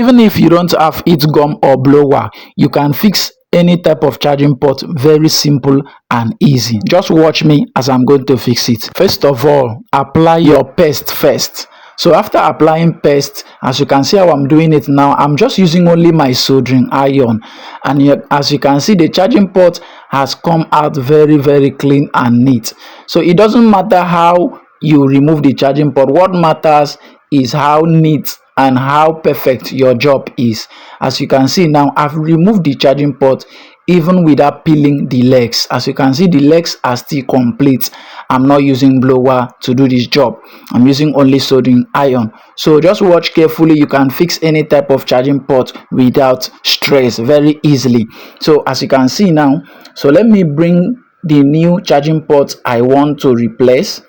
Even if you don't have heat gun or blower, you can fix any type of charging port very simple and easy. Just watch me as I'm going to fix it. First of all, apply your paste first. So after applying paste, as you can see how I'm doing it now, I'm just using only my soldering iron, and as you can see, the charging port has come out very clean and neat. So it doesn't matter how you remove the charging port, what matters is how neat and how perfect your job is. As you can see now, I've removed the charging port even without peeling the legs. As you can see, the legs are still complete. I'm not using blower to do this job. I'm using only soldering iron. So just watch carefully. You can fix any type of charging port without stress very easily. So as you can see now, so let me bring the new charging port I want to replace.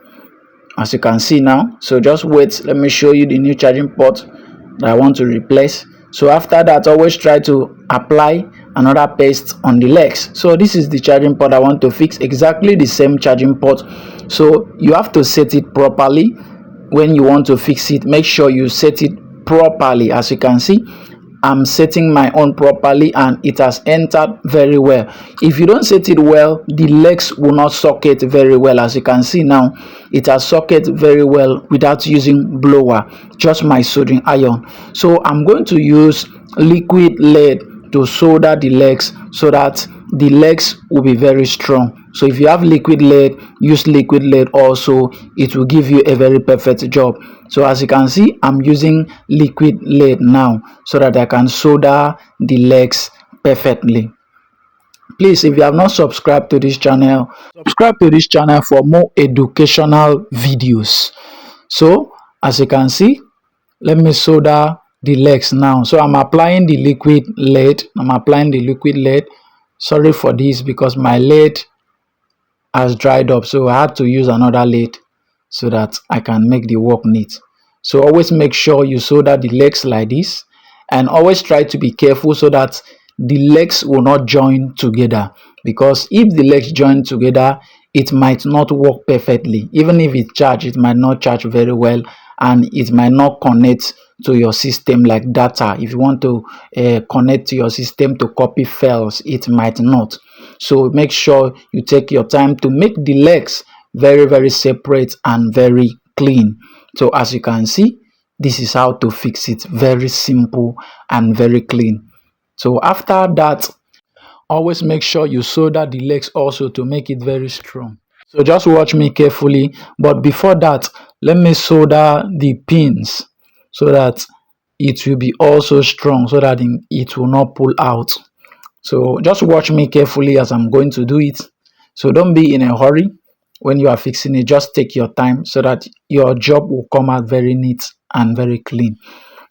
As you can see now, so just wait, let me show you the new charging port that I want to replace. So after that, always try to apply another paste on the legs. So this is the charging port I want to fix, exactly the same charging port. So you have to set it properly. When you want to fix it, make sure you set it properly. As you can see, I'm setting my own properly and it has entered very well. If you don't set it well, the legs will not socket very well. As you can see now, it has socket very well without using blower, just my soldering iron. So I'm going to use liquid lead to solder the legs so that the legs will be very strong. So if you have liquid lead, use liquid lead also. It will give you a very perfect job. So as you can see, I'm using liquid lead now so that I can solder the legs perfectly. Please, if you have not subscribed to this channel, subscribe to this channel for more educational videos. So as you can see, let me solder the legs now. So I'm applying the liquid lead. Sorry for this because my lead has dried up, so I had to use another lead so that I can make the work neat. So always make sure you solder the legs like this, and always try to be careful so that the legs will not join together, because if the legs join together, it might not work perfectly. Even if it charge, it might not charge very well, and it might not connect to your system like data. If you want to connect to your system to copy files, it might not. So make sure you take your time to make the legs very separate and very clean. So as you can see, this is how to fix it. Very simple and very clean. So after that, always make sure you solder the legs also to make it very strong. So just watch me carefully. But before that, let me solder the pins so that it will be also strong, so that it will not pull out. So just watch me carefully as I'm going to do it. So don't be in a hurry when you are fixing it. Just take your time so that your job will come out very neat and very clean.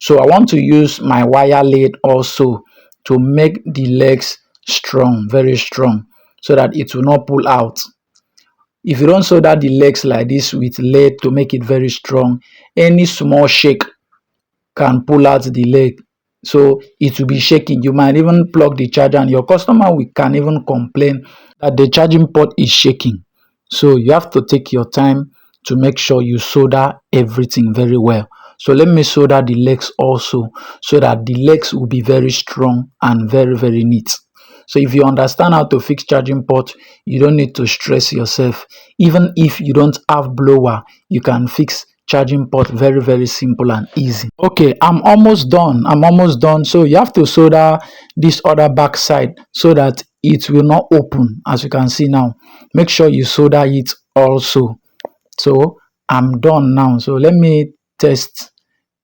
So I want to use my wire lead also to make the legs strong, very strong, so that it will not pull out. If you don't solder the legs like this with lead to make it very strong, any small shake can pull out the leg. So it will be shaking. You might even plug the charger and your customer can even complain that the charging port is shaking. So you have to take your time to make sure you solder everything very well. So let me solder the legs also so that the legs will be very strong and very neat. So if you understand how to fix charging port, you don't need to stress yourself. Even if you don't have blower, you can fix charging port very simple and easy. Okay, I'm almost done. So you have to solder this other back side so that it will not open. As you can see now, make sure you solder it also. So I'm done now. So let me test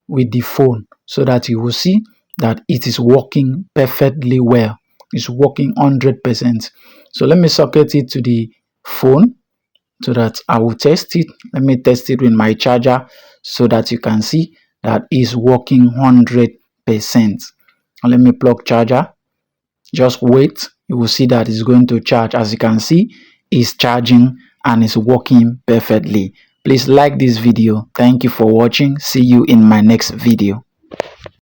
with the phone so that you will see that it is working perfectly well. It's working 100%. So let me socket it to the phone so that I will test it. Let me test it with my charger so that you can see that it's working 100%. Let me plug charger. Just wait. You will see that it's going to charge. As you can see, it's charging and it's working perfectly. Please like this video. Thank you for watching. See you in my next video.